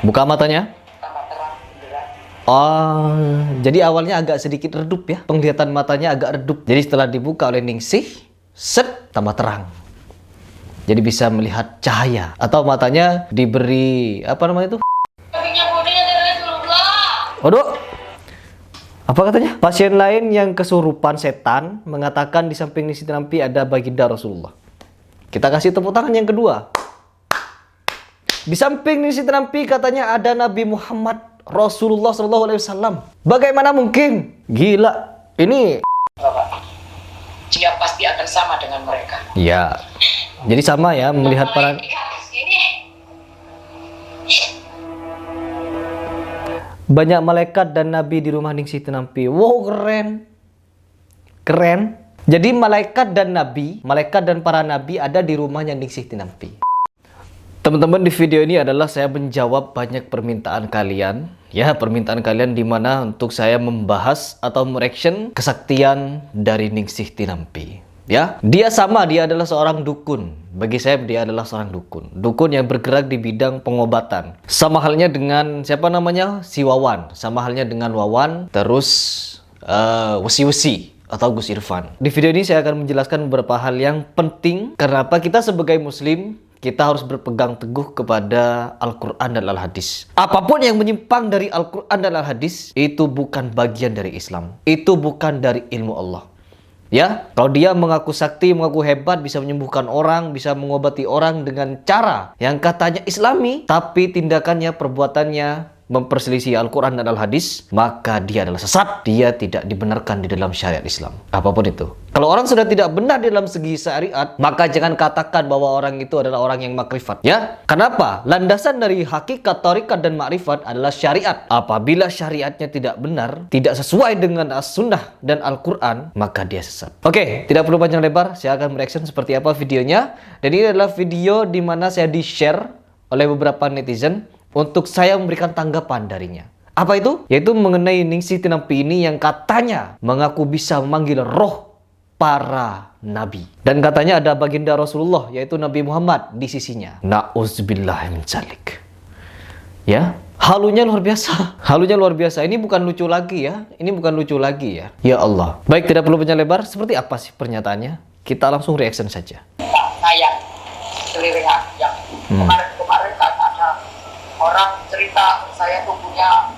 Buka matanya. Oh, jadi awalnya agak sedikit redup ya. Penglihatan matanya agak redup. Jadi setelah dibuka oleh Ningsih, set, tambah terang. Jadi bisa melihat cahaya. Atau matanya diberi, apa namanya itu? Waduh. Apa katanya? Pasien lain yang kesurupan setan mengatakan di samping Ningsih Tinampi ada baginda Rasulullah. Kita kasih tepuk tangan yang kedua. Di samping Ningsih Tinampi katanya ada Nabi Muhammad Rasulullah SAW. Bagaimana mungkin? Gila. Ini dia pasti akan sama dengan mereka. ya. Jadi sama ya melihat para banyak malaikat dan nabi di rumah Ningsih Tinampi. Wow, keren. Keren. Jadi malaikat dan nabi, malaikat dan para nabi ada di rumahnya Ningsih Tinampi. Teman-teman, di video ini adalah saya menjawab banyak permintaan kalian. Ya, permintaan kalian di mana untuk saya membahas atau mereaction kesaktian dari Ningsih Tinampi. Ya, dia adalah seorang dukun. Bagi saya dia adalah seorang dukun. Dukun yang bergerak di bidang pengobatan. Sama halnya dengan siapa namanya? Si Wawan. Sama halnya dengan Wawan, terus Wesi-Wesi atau Gus Irfan. Di video ini saya akan menjelaskan beberapa hal yang penting. Kenapa kita sebagai muslim kita harus berpegang teguh kepada Al-Quran dan Al-Hadis. Apapun yang menyimpang dari Al-Quran dan Al-Hadis, itu bukan bagian dari Islam. Itu bukan dari ilmu Allah. Ya, kalau dia mengaku sakti, mengaku hebat, bisa menyembuhkan orang, bisa mengobati orang dengan cara yang katanya Islami, tapi tindakannya, perbuatannya memperselisih Al-Quran dan Al-Hadis, maka dia adalah sesat. Dia tidak dibenarkan di dalam syariat Islam. Apapun itu. Kalau orang sudah tidak benar di dalam segi syariat, maka jangan katakan bahwa orang itu adalah orang yang makrifat. Ya, kenapa? Landasan dari hakikat, tarikat, dan makrifat adalah syariat. Apabila syariatnya tidak benar, tidak sesuai dengan as-sunnah dan Al-Quran, maka dia sesat. Oke, tidak perlu panjang lebar, saya akan mereaction seperti apa videonya. Dan ini adalah video di mana saya di-share oleh beberapa netizen untuk saya memberikan tanggapan darinya. Apa itu? Yaitu mengenai Ningsih Tinampi ini yang katanya mengaku bisa memanggil roh para nabi. Dan katanya ada baginda Rasulullah, yaitu Nabi Muhammad di sisinya. Na'udzubillah min dzalik. Ya, halunya luar biasa. Halunya luar biasa. Ini bukan lucu lagi ya. Ini bukan lucu lagi ya. Ya Allah. Baik, tidak perlu panjang lebar. Seperti apa sih pernyataannya? Kita langsung reaction saja. Sayang, keliringan yang kemarin kan ada orang cerita saya tuh punya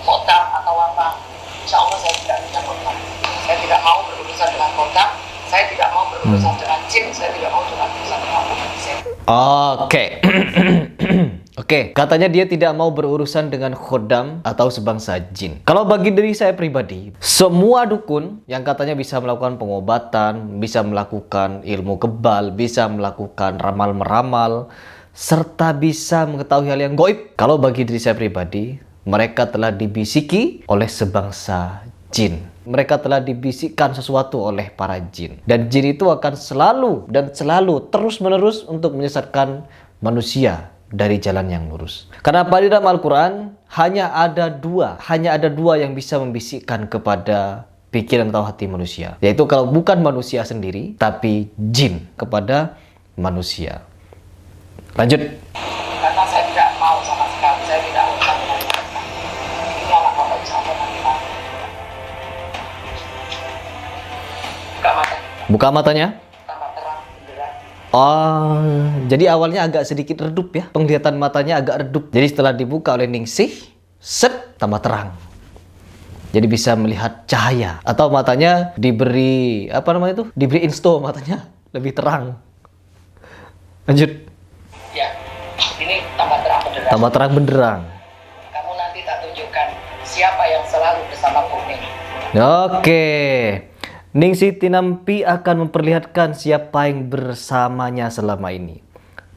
kodam atau apa. Insya Allah saya tidak punya kodam. Saya tidak mau berurusan dengan kodam. Saya tidak mau berurusan dengan jin. Saya tidak mau berurusan dengan manusia. Oke. Oke, katanya dia tidak mau berurusan dengan khodam atau sebangsa jin. Kalau bagi diri saya pribadi, semua dukun yang katanya bisa melakukan pengobatan, bisa melakukan ilmu kebal, bisa melakukan ramal-meramal, serta bisa mengetahui hal yang gaib. Kalau bagi diri saya pribadi, mereka telah dibisiki oleh sebangsa jin. Mereka telah dibisikkan sesuatu oleh para jin. Dan jin itu akan selalu dan selalu terus-menerus untuk menyesatkan manusia dari jalan yang lurus. Karena di dalam Al-Quran hanya ada dua yang bisa membisikkan kepada pikiran atau hati manusia. Yaitu kalau bukan manusia sendiri, tapi jin kepada manusia. Lanjut. Karena saya tidak mau sama sekali, saya tidak mau dengan mereka. Ini anak bapak insya Allah nanti mau. Buka mata. Buka matanya. Tambah terang, benderang. Oh, jadi awalnya agak sedikit redup ya. Penglihatan matanya agak redup. Jadi setelah dibuka oleh Ningsih, set, tambah terang. Jadi bisa melihat cahaya. Atau matanya diberi, apa namanya itu? Diberi insto matanya. Lebih terang. Lanjut. Ya, ini tambah terang benderang. Tambah terang benderang. Kamu nanti tak tunjukkan siapa yang selalu bersama kuning. Oke. Ningsih Tinampi akan memperlihatkan siapa yang bersamanya selama ini.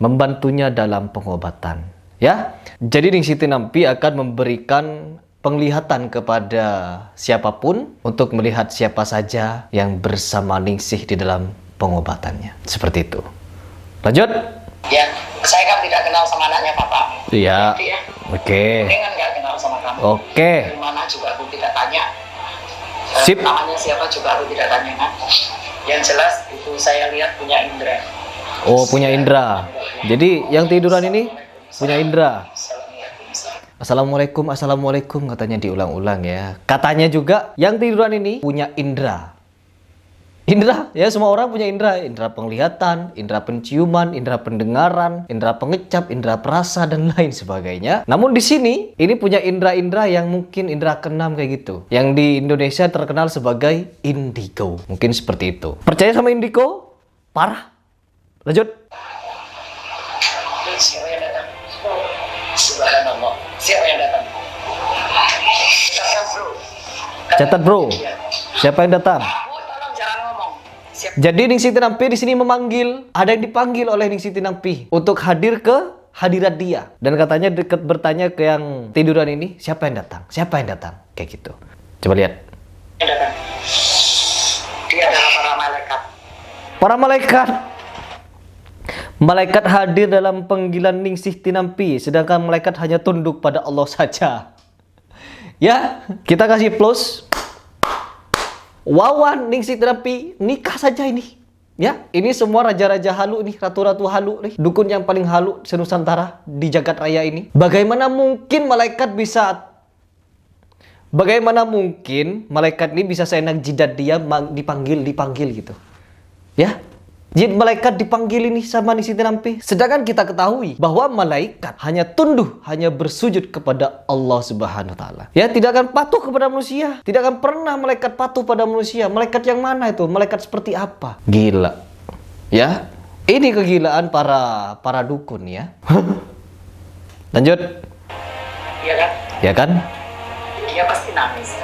Membantunya dalam pengobatan. Ya. Jadi Ningsih Tinampi akan memberikan penglihatan kepada siapapun untuk melihat siapa saja yang bersama Ningsih di dalam pengobatannya. Seperti itu. Lanjut. Ya, saya kan tidak kenal sama anaknya papa. Iya. Jadi ya, Oke. dia kan nggak kenal sama kamu. Oke. Dari mana juga aku tidak tanya. Sip. Namanya siapa juga aku tidak tanya kan. Yang jelas itu saya lihat punya indera. Oh, punya indera. Jadi yang tiduran ini punya indera. Assalamualaikum. Assalamualaikum, assalamualaikum katanya diulang-ulang ya. Katanya juga yang tiduran ini punya indera. Indra, ya semua orang punya indra. Indra penglihatan, indra penciuman, indra pendengaran, indra pengecap, indra perasa, dan lain sebagainya. Namun di sini, ini punya indra-indra yang mungkin indra keenam kayak gitu. Yang di Indonesia terkenal sebagai indigo. Mungkin seperti itu. Percaya sama indigo? Parah. Lanjut. Siapa yang datang? Subhanallah. Siapa yang datang? Catat bro. Catat bro. Siapa yang datang? Bu, tolong jangan ngomong. Siapa? Jadi Ning Siti Nampi di sini memanggil, ada yang dipanggil oleh Ning Siti Nampi untuk hadir ke hadirat dia. Dan katanya dekat bertanya ke yang tiduran ini, siapa yang datang? Siapa yang datang? Kayak gitu. Coba lihat. Yang datang? Dia adalah para malaikat. Para malaikat. Malaikat hadir dalam panggilan Ning Siti Nampi, sedangkan malaikat hanya tunduk pada Allah saja. Ya, kita kasih plus. Wawan Ning Siti Nampi nikah saja ini. Ya, ini semua raja-raja halu nih, ratu-ratu halu nih, dukun yang paling halu senusantara di jagat raya ini. Bagaimana mungkin malaikat ini bisa seenak jidat dia dipanggil gitu. Ya. Jin malaikat dipanggil ini sama Ning Siti Nampi. Sedangkan kita ketahui bahwa malaikat hanya tunduk, hanya bersujud kepada Allah Subhanahu wa taala. Ya, tidak akan patuh kepada manusia. Tidak akan pernah malaikat patuh pada manusia. Malaikat yang mana itu? Malaikat seperti apa? Gila. Ya. Ini kegilaan para dukun ya. Lanjut. Iya kan? Ya kan? Dia pasti nangis.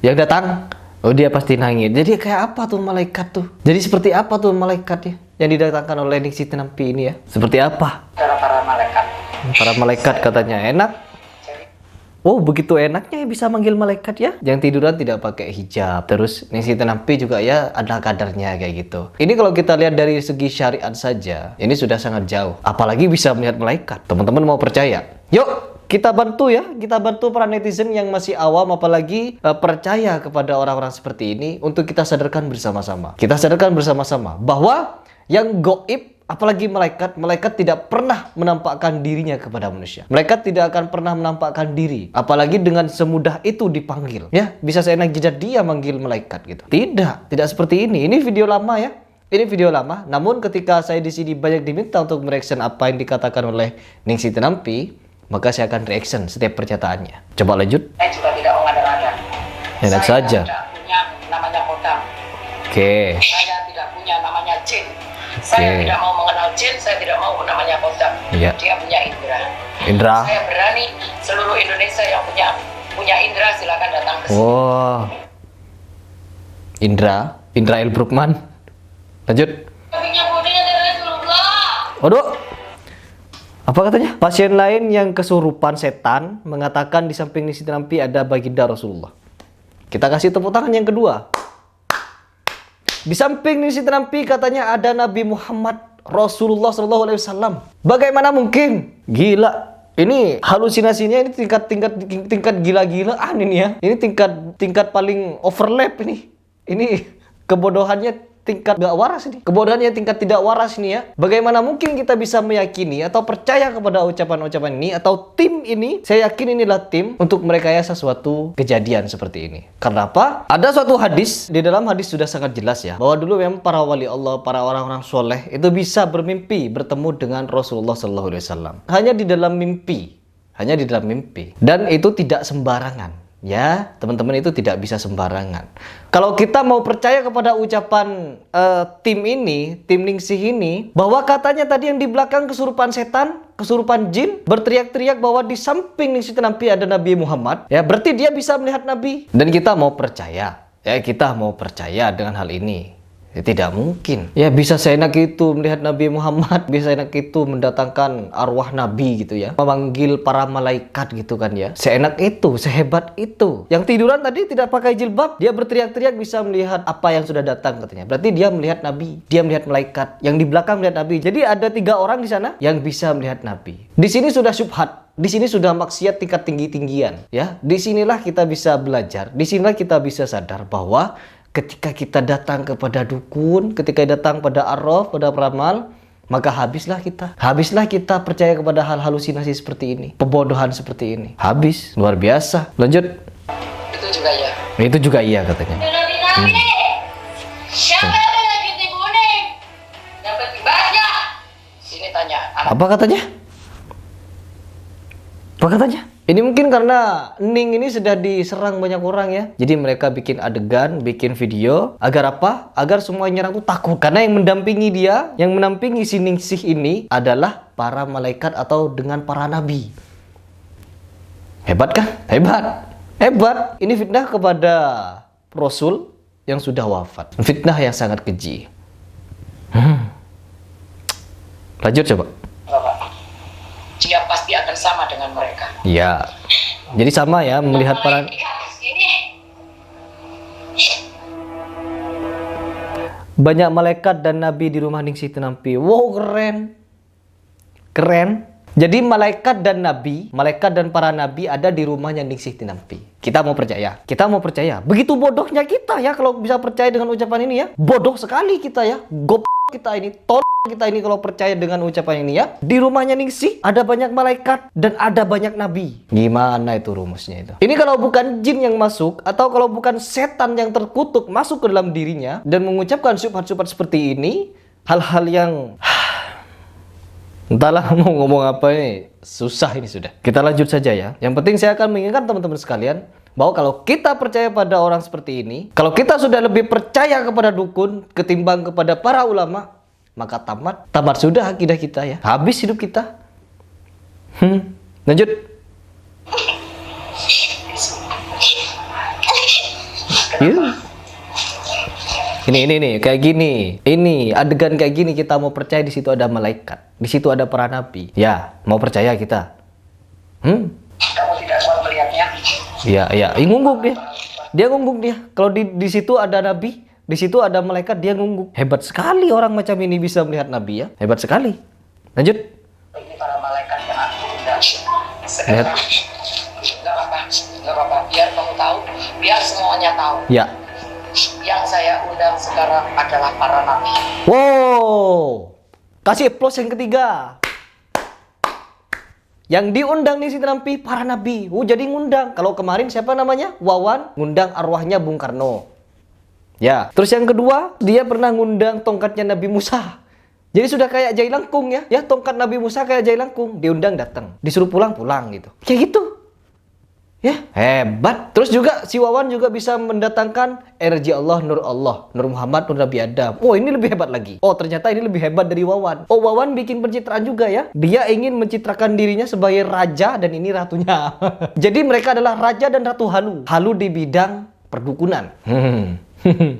Yang datang? Oh, dia pasti nangis. Jadi kayak apa tuh malaikat tuh? Jadi seperti apa tuh malaikatnya yang didatangkan oleh Ning Siti Nampi ini ya? Seperti apa? Para malaikat. Para malaikat katanya enak. Oh, begitu enaknya bisa manggil malaikat ya? Yang tiduran tidak pakai hijab. Terus Ning Siti Nampi juga ya ada kadarnya kayak gitu. Ini kalau kita lihat dari segi syariat saja, ini sudah sangat jauh. Apalagi bisa melihat malaikat. Teman-teman mau percaya? Yuk! Kita bantu ya, kita bantu para netizen yang masih awam apalagi percaya kepada orang-orang seperti ini untuk kita sadarkan bersama-sama. Kita sadarkan bersama-sama bahwa yang gaib apalagi malaikat tidak pernah menampakkan dirinya kepada manusia. Malaikat tidak akan pernah menampakkan diri, apalagi dengan semudah itu dipanggil. Ya, bisa seenak jidat dia manggil malaikat gitu. Tidak seperti ini. Ini video lama ya. Ini video lama. Namun ketika saya di sini banyak diminta untuk mereaction apa yang dikatakan oleh Ning Siti Nampi, maka saya akan reaction setiap pernyataannya. Coba lanjut. Saya juga tidak mengada-ngada. Enak saja. Saya tidak punya namanya kodam. Oke. Saya tidak punya namanya jin. Saya tidak mau mengenal jin, saya tidak mau namanya kodam. Iya. Dia punya indera. Indra. Saya berani seluruh Indonesia yang punya indera silakan datang ke sini. Oh. Indra El Brukman. Lanjut. Waduh. Apa katanya? Pasien lain yang kesurupan setan mengatakan di samping Ning Siti Nampi ada baginda Rasulullah. Kita kasih tepuk tangan yang kedua. Di samping Ning Siti Nampi katanya ada Nabi Muhammad Rasulullah SAW. Bagaimana mungkin? Gila. Ini halusinasinya ini tingkat gila-gilaan ini ya. Ini tingkat paling overlap ini. Ini kebodohannya tingkat gak waras ini. Kebodohannya tingkat tidak waras ini ya. Bagaimana mungkin kita bisa meyakini atau percaya kepada ucapan-ucapan ini atau tim ini? Saya yakin inilah tim untuk merekayasa suatu kejadian seperti ini. Karena apa? Ada suatu hadis, di dalam hadis sudah sangat jelas ya, bahwa dulu memang para wali Allah, para orang-orang soleh itu bisa bermimpi bertemu dengan Rasulullah SAW. Hanya di dalam mimpi. Dan itu tidak sembarangan. Ya, teman-teman, itu tidak bisa sembarangan. Kalau kita mau percaya kepada ucapan tim Ningsih ini, bahwa katanya tadi yang di belakang kesurupan setan, kesurupan jin, berteriak-teriak bahwa di samping Ning Siti Nampi ada Nabi Muhammad, ya berarti dia bisa melihat Nabi. Dan kita mau percaya, dengan hal ini. Ya, tidak mungkin. Ya bisa seenak itu melihat Nabi Muhammad, bisa seenak itu mendatangkan arwah Nabi gitu ya. Memanggil para malaikat gitu kan ya. Seenak itu, sehebat itu. Yang tiduran tadi tidak pakai jilbab, dia berteriak-teriak bisa melihat apa yang sudah datang katanya. Berarti dia melihat Nabi, dia melihat malaikat. Yang di belakang melihat Nabi. Jadi ada 3 orang di sana yang bisa melihat Nabi. Di sini sudah syubhat. Di sini sudah maksiat tingkat tinggi-tinggian ya. Disinilah kita bisa belajar. Disinilah kita bisa sadar bahwa ketika kita datang kepada dukun, ketika datang pada arwah, pada peramal, maka habislah kita. Habislah kita percaya kepada hal halusinasi seperti ini, pembodohan seperti ini. Habis, luar biasa. Lanjut. Itu juga ya. Itu juga iya katanya. Siapa yang lagi dibunuh? Dapat banyak. Sini tanya. Apa katanya? Apa katanya? Ini mungkin karena Ning ini sudah diserang banyak orang ya. Jadi mereka bikin adegan, bikin video. Agar apa? Agar semua yang nyerang tuh takut. Karena yang mendampingi dia, yang menampingi si Ningsih ini adalah para malaikat atau dengan para nabi. Hebat kan? Hebat. Hebat. Ini fitnah kepada Rasul yang sudah wafat. Fitnah yang sangat keji. Lanjut coba. Bapak. Dia pasti akan sama dengan mereka. Ya, jadi sama ya melihat para banyak malaikat dan nabi di rumah Ningsih Tinampi. Wow, keren, keren. Jadi malaikat dan nabi, malaikat dan para nabi ada di rumahnya Ningsih Tinampi. Kita mau percaya, kita mau percaya. Begitu bodohnya kita ya kalau bisa percaya dengan ucapan ini ya. Bodoh sekali kita ya. Kita ini kita ini kalau percaya dengan ucapan ini ya. Di rumahnya Ningsih ada banyak malaikat dan ada banyak nabi. Gimana itu rumusnya itu? Ini kalau bukan jin yang masuk atau kalau bukan setan yang terkutuk masuk ke dalam dirinya dan mengucapkan syubhat-syubhat seperti ini, hal-hal yang entahlah mau ngomong apa ini, susah ini sudah. Kita lanjut saja ya. Yang penting saya akan mengingatkan teman-teman sekalian bahwa kalau kita percaya pada orang seperti ini, kalau kita sudah lebih percaya kepada dukun ketimbang kepada para ulama, maka tamat sudah akidah kita ya. Habis hidup kita. Lanjut. Ini kayak gini. Ini adegan kayak gini kita mau percaya di situ ada malaikat, di situ ada para nabi. Ya, mau percaya kita. Kamu tidak mau melihatnya? Iya, ngungguk dia. Dia ngungguk dia. Kalau di situ ada nabi, di situ ada malaikat, dia ngungguk. Hebat sekali orang macam ini bisa melihat nabi ya. Hebat sekali. Lanjut. Ini para malaikat yang aku undang. Lihat. Gak apa-apa. Biar kamu tahu, biar semuanya tahu. Ya. Yang saya undang sekarang adalah para nabi. Wow. Kasih plus yang ketiga. Yang diundang di Tinampi para nabi. Jadi ngundang. Kalau kemarin siapa namanya? Wawan ngundang arwahnya Bung Karno. Ya. Terus yang kedua, dia pernah ngundang tongkatnya Nabi Musa. Jadi sudah kayak jai langkung ya. Ya, tongkat Nabi Musa kayak jai langkung. Diundang datang. Disuruh pulang gitu. Kayak gitu. Ya, hebat. Terus juga si Wawan juga bisa mendatangkan energi Allah, Nur Muhammad, Nur Nabi Adam. Oh, ini lebih hebat lagi. Oh, ternyata ini lebih hebat dari Wawan. Oh, Wawan bikin pencitraan juga ya. Dia ingin mencitrakan dirinya sebagai raja dan ini ratunya. Jadi mereka adalah raja dan ratu halu. Halu di bidang perdukunan.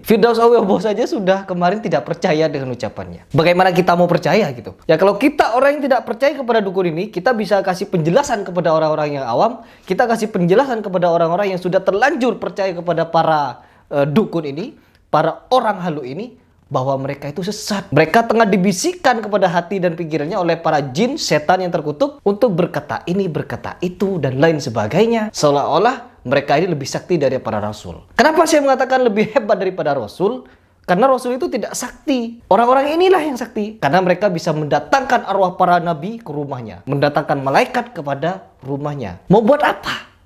Firdaus Awiyobo saja sudah kemarin tidak percaya dengan ucapannya. Bagaimana kita mau percaya gitu? Ya kalau kita orang yang tidak percaya kepada dukun ini, kita bisa kasih penjelasan kepada orang-orang yang awam, kita kasih penjelasan kepada orang-orang yang sudah terlanjur percaya kepada para dukun ini, para orang halu ini, bahwa mereka itu sesat. Mereka tengah dibisikkan kepada hati dan pikirannya oleh para jin, setan yang terkutuk untuk berkata ini, berkata itu, dan lain sebagainya. Seolah-olah mereka ini lebih sakti dari para rasul. Kenapa saya mengatakan lebih hebat daripada rasul? Karena rasul itu tidak sakti. Orang-orang inilah yang sakti. Karena mereka bisa mendatangkan arwah para nabi ke rumahnya. Mendatangkan malaikat kepada rumahnya. Mau buat apa?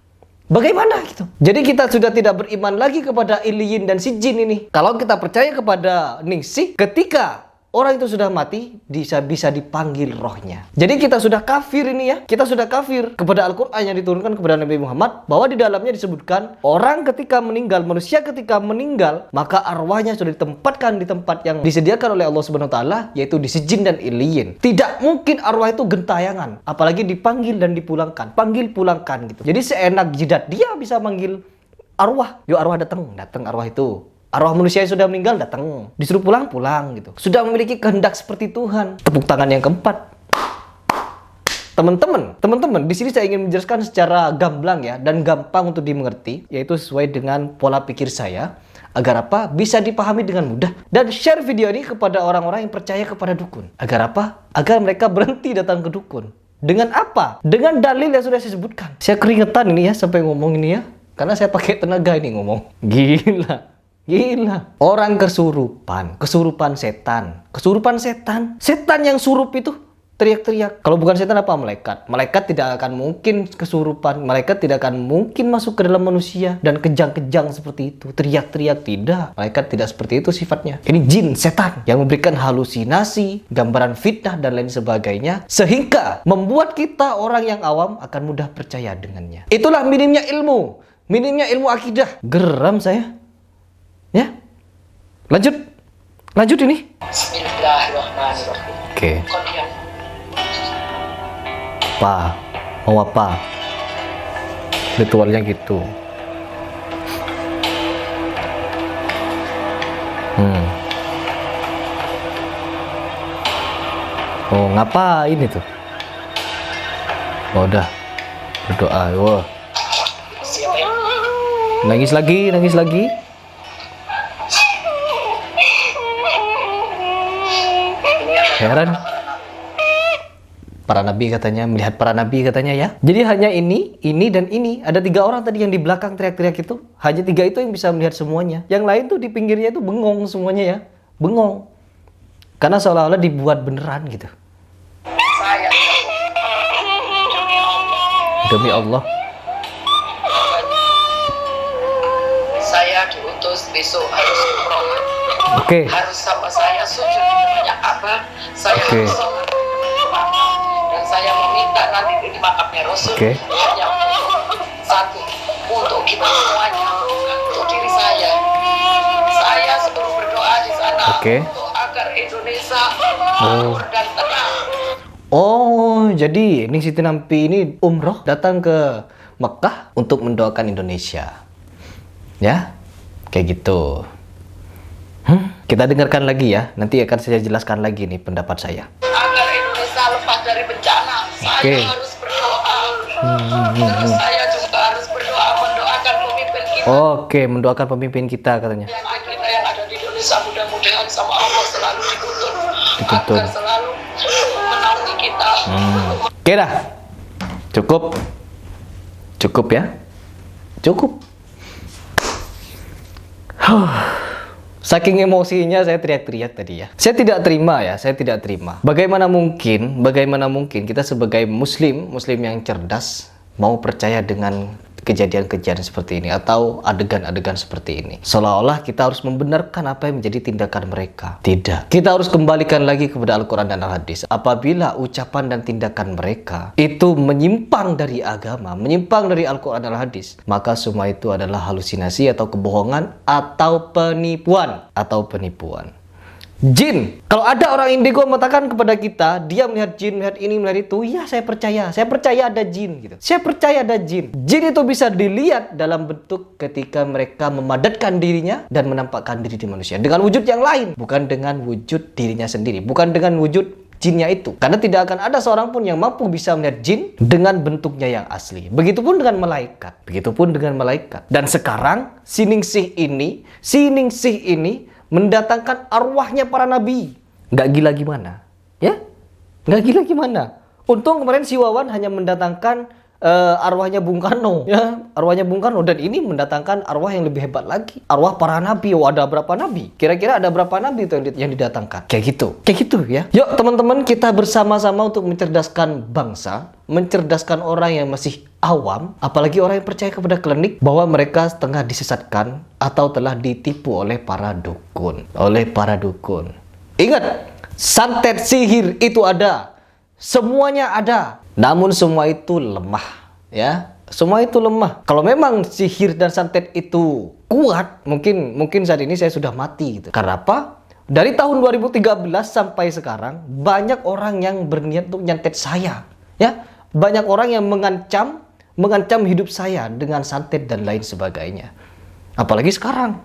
Bagaimana gitu? Jadi kita sudah tidak beriman lagi kepada Iliyin dan si jin ini. Kalau kita percaya kepada Ningsih, ketika orang itu sudah mati, bisa dipanggil rohnya. Jadi kita sudah kafir ini ya. Kita sudah kafir kepada Al-Quran yang diturunkan kepada Nabi Muhammad. Bahwa di dalamnya disebutkan, orang ketika meninggal, manusia ketika meninggal, maka arwahnya sudah ditempatkan di tempat yang disediakan oleh Allah Subhanahu Wa Taala, yaitu di Sijin dan Iliyin. Tidak mungkin arwah itu gentayangan. Apalagi dipanggil dan dipulangkan. Panggil pulangkan gitu. Jadi seenak jidat dia bisa manggil arwah. Yuk arwah datang arwah itu. Arwah manusia yang sudah meninggal datang, disuruh pulang gitu. Sudah memiliki kehendak seperti Tuhan. Tepuk tangan yang keempat. Teman-teman, di sini saya ingin menjelaskan secara gamblang ya dan gampang untuk dimengerti, yaitu sesuai dengan pola pikir saya, agar apa? Bisa dipahami dengan mudah. Dan share video ini kepada orang-orang yang percaya kepada dukun. Agar apa? Agar mereka berhenti datang ke dukun. Dengan apa? Dengan dalil yang sudah saya sebutkan. Saya keringetan ini ya sampai ngomong ini ya, karena saya pakai tenaga ini ngomong. Gila. Gila. Orang kesurupan setan. Kesurupan setan. Setan yang surup itu teriak-teriak. Kalau bukan setan apa malaikat? Malaikat tidak akan mungkin kesurupan. Malaikat tidak akan mungkin masuk ke dalam manusia dan kejang-kejang seperti itu. Teriak-teriak tidak. Malaikat tidak seperti itu sifatnya. Ini jin, setan yang memberikan halusinasi, gambaran fitnah dan lain sebagainya sehingga membuat kita orang yang awam akan mudah percaya dengannya. Itulah minimnya ilmu. Minimnya ilmu akidah. Geram saya. Ya. Lanjut ini. Bismillahirrahmanirrahim. Oke. Kalian Apa? Mau apa? Ritualnya gitu. Oh, ngapain itu? Oh, udah berdoa. Wah. siapa yang Nangis lagi. Heran. Para nabi katanya, melihat para nabi katanya ya. Jadi hanya ini dan ini. Ada 3 orang tadi yang di belakang teriak-teriak itu. Hanya 3 itu yang bisa melihat semuanya. Yang lain tuh di pinggirnya itu bengong semuanya ya. Bengong. Karena seolah-olah dibuat beneran gitu. saya Demi Allah. saya diutus besok harus umroh. Oke. Harus sama saya sujud di depannya Ka'bah. Saya Oke. harus sholat. Dan saya meminta nanti di makamnya Rasul Oke. hanya satu untuk kita semuanya, untuk diri saya. Saya sebelum berdoa di sana Oke. untuk agar Indonesia Oh. makmur dan tenang. Oh, jadi Ning Siti Nampi ini umroh datang ke Mekah untuk mendoakan Indonesia. Ya, kayak gitu. Kita dengarkan lagi ya. Nanti akan saya jelaskan lagi nih pendapat saya. Agar Indonesia lepas dari bencana, saya Oke. harus berdoa. Terus saya juga harus berdoa mendoakan pemimpin kita. Oke, mendoakan pemimpin kita katanya. Yang ada di Indonesia mudah-mudahan sama Allah selalu dituntun, Dituntun. agar selalu menaungi kita. Oke dah. Cukup ya. Cukup. Saking emosinya saya teriak-teriak tadi ya. Saya tidak terima. Bagaimana mungkin kita sebagai muslim yang cerdas mau percaya dengan kejadian-kejadian seperti ini atau adegan-adegan seperti ini. Seolah-olah kita harus membenarkan apa yang menjadi tindakan mereka. Tidak. Kita harus kembalikan lagi kepada Al-Quran dan Al-Hadis. Apabila ucapan dan tindakan mereka itu menyimpang dari agama, menyimpang dari Al-Quran dan Al-Hadis, maka semua itu adalah halusinasi atau kebohongan atau penipuan. Jin. Kalau ada orang indigo mengatakan kepada kita, dia melihat jin, melihat ini, melihat itu, ya saya percaya ada jin gitu. Saya percaya ada jin. Jin itu bisa dilihat dalam bentuk ketika mereka memadatkan dirinya dan menampakkan diri di manusia dengan wujud yang lain, bukan dengan wujud dirinya sendiri, bukan dengan wujud jinnya itu. Karena tidak akan ada seorang pun yang mampu bisa melihat jin dengan bentuknya yang asli. Begitupun dengan malaikat. Dan sekarang si Ningsih ini mendatangkan arwahnya para nabi. Nggak gila gimana? Ya? Nggak gila gimana? Untung kemarin si Wawan hanya mendatangkan arwahnya Bung Karno. Ya, arwahnya Bung Karno. Dan ini mendatangkan arwah yang lebih hebat lagi. Arwah para nabi. Oh, ada berapa nabi? Kira-kira ada berapa nabi itu yang didatangkan? Kayak gitu ya. Yuk teman-teman, kita bersama-sama untuk mencerdaskan bangsa. Mencerdaskan orang yang masih awam, apalagi orang yang percaya kepada klinik, bahwa mereka setengah disesatkan atau telah ditipu oleh para dukun. Ingat, santet sihir itu ada. Semuanya ada. Namun semua itu lemah, ya. Semua itu lemah. Kalau memang sihir dan santet itu kuat, mungkin saat ini saya sudah mati gitu. Karena apa? Dari tahun 2013 sampai sekarang banyak orang yang berniat untuk nyantet saya, ya. Banyak orang yang mengancam hidup saya dengan santet dan lain sebagainya. Apalagi sekarang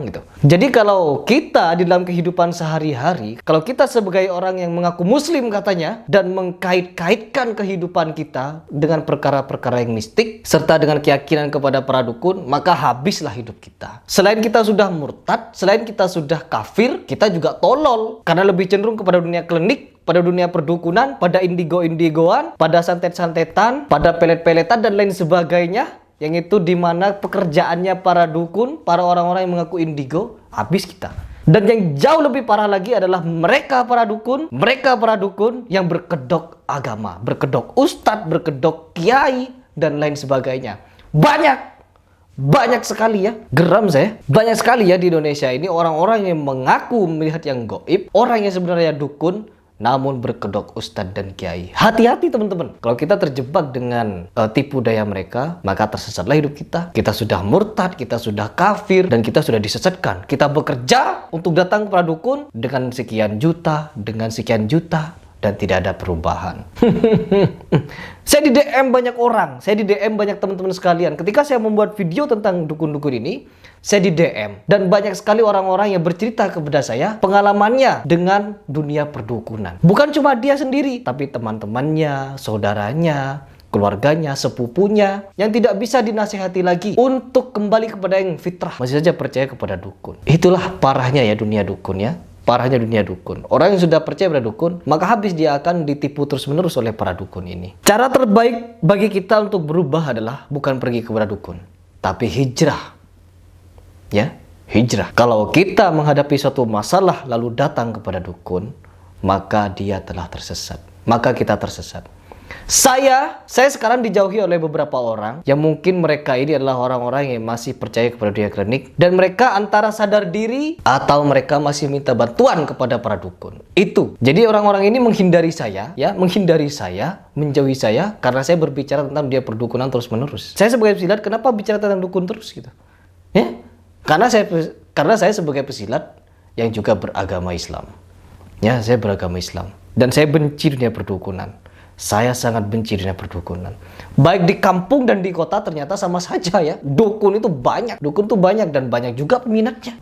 gitu. Jadi kalau kita di dalam kehidupan sehari-hari, kalau kita sebagai orang yang mengaku muslim katanya dan mengkait-kaitkan kehidupan kita dengan perkara-perkara yang mistik serta dengan keyakinan kepada para dukun, maka habislah hidup kita. Selain kita sudah murtad, selain kita sudah kafir, kita juga tolol karena lebih cenderung kepada dunia klinik, pada dunia perdukunan, pada indigo-indigoan, pada santet-santetan, pada pelet-peletan dan lain sebagainya. yang itu dimana pekerjaannya para dukun, para orang-orang yang mengaku indigo, habis kita. Dan yang jauh lebih parah lagi adalah mereka para dukun yang berkedok agama, berkedok ustadz, berkedok kiai, dan lain sebagainya. Banyak sekali ya, geram saya. Banyak sekali ya di Indonesia ini orang-orang yang mengaku melihat yang gaib, orang yang sebenarnya dukun, namun berkedok ustadz dan kiai. Hati-hati teman-teman. Kalau kita terjebak dengan tipu daya mereka, maka tersesatlah hidup kita. Kita sudah murtad, kita sudah kafir, dan kita sudah disesatkan. Kita bekerja untuk datang kepada dukun dengan sekian juta, dan tidak ada perubahan. Saya di DM banyak orang, saya di DM banyak teman-teman sekalian. Ketika saya membuat video tentang dukun-dukun ini, saya di DM. Dan banyak sekali orang-orang yang bercerita kepada saya pengalamannya dengan dunia perdukunan. Bukan cuma dia sendiri, tapi teman-temannya, saudaranya, keluarganya, sepupunya, yang tidak bisa dinasihati lagi untuk kembali kepada yang fitrah. Masih saja percaya kepada dukun. Itulah parahnya ya dunia dukun ya. Parahnya dunia dukun. Orang yang sudah percaya pada dukun, maka habis dia akan ditipu terus-menerus oleh para dukun ini. Cara terbaik bagi kita untuk berubah adalah bukan pergi kepada dukun, tapi hijrah. Ya, hijrah. Kalau kita menghadapi suatu masalah lalu datang kepada dukun, maka dia telah tersesat. Maka kita tersesat. Saya sekarang dijauhi oleh beberapa orang yang mungkin mereka ini adalah orang-orang yang masih percaya kepada dunia klinik, dan mereka antara sadar diri atau mereka masih minta bantuan kepada para dukun. Itu. Jadi orang-orang ini menghindari saya, menjauhi saya karena saya berbicara tentang dunia perdukunan terus-menerus. Saya sebagai pesilat kenapa bicara tentang dukun terus gitu? Ya? Karena saya sebagai pesilat yang juga beragama Islam. Ya, saya beragama Islam dan saya benci dunia perdukunan. Saya sangat benci dunia perdukunan. Baik di kampung dan di kota ternyata sama saja ya. Dukun itu banyak. Dukun itu banyak dan banyak juga peminatnya.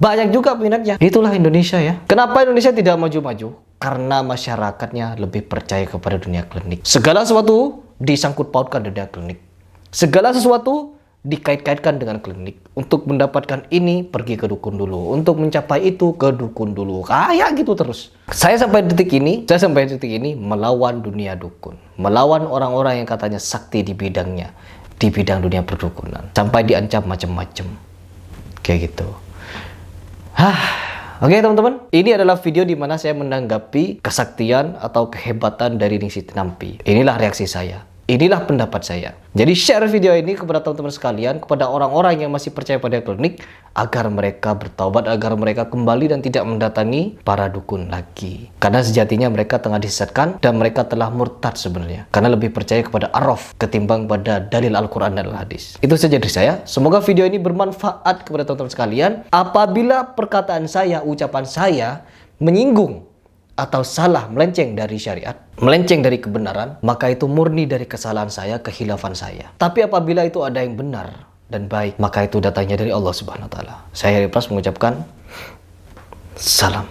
Itulah Indonesia ya. Kenapa Indonesia tidak maju-maju? Karena masyarakatnya lebih percaya kepada dunia klinik. Segala sesuatu disangkut pautkan dunia klinik. Segala sesuatu dikait-kaitkan dengan klinik. Untuk mendapatkan ini pergi ke dukun dulu, untuk mencapai itu ke dukun dulu, kayak gitu terus. Saya sampai detik ini melawan dunia dukun, melawan orang-orang yang katanya sakti di bidangnya, di bidang dunia perdukunan, sampai diancam macam-macam kayak gitu. Oke teman-teman, ini adalah video di mana saya menanggapi kesaktian atau kehebatan dari Ningsih Tinampi. Inilah reaksi saya. Inilah pendapat saya. Jadi share video ini kepada teman-teman sekalian, kepada orang-orang yang masih percaya pada klinik, agar mereka bertaubat, agar mereka kembali dan tidak mendatangi para dukun lagi. Karena sejatinya mereka tengah disesatkan dan mereka telah murtad sebenarnya. Karena lebih percaya kepada araf ketimbang pada dalil Al-Quran dan Al-Hadis. Itu saja dari saya. Semoga video ini bermanfaat kepada teman-teman sekalian. Apabila perkataan saya, ucapan saya menyinggung atau salah, melenceng dari syariat, melenceng dari kebenaran, maka itu murni dari kesalahan saya, kehilafan saya. Tapi apabila itu ada yang benar dan baik, maka itu datangnya dari Allah Subhanahu wa taala. Saya Heri Pras mengucapkan salam.